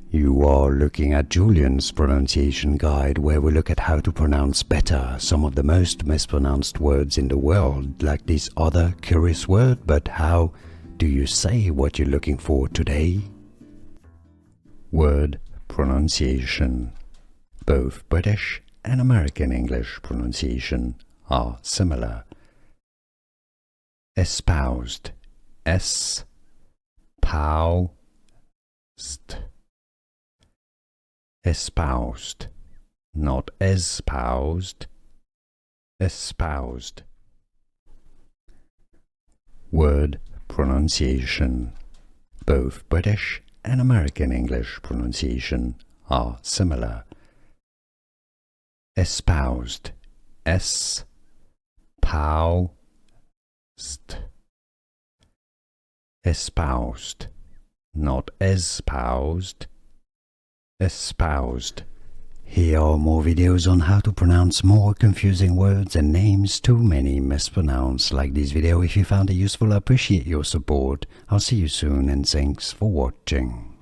You are looking at Julian's pronunciation guide, where we look at how to pronounce better some of the most mispronounced words in the world, like this other curious word. But how do you say what you're looking for today? Word pronunciation. Both British and American English pronunciation are similar. Espoused. S-pow-st. Espoused, not espoused. Espoused. Word pronunciation. Both British and American English pronunciation are similar. Espoused. S-pow-st. Espoused, not espoused. Espoused. Here are more videos on how to pronounce more confusing words and names too many mispronounced. Like this video if you found it useful. I appreciate your support. I'll see you soon and thanks for watching.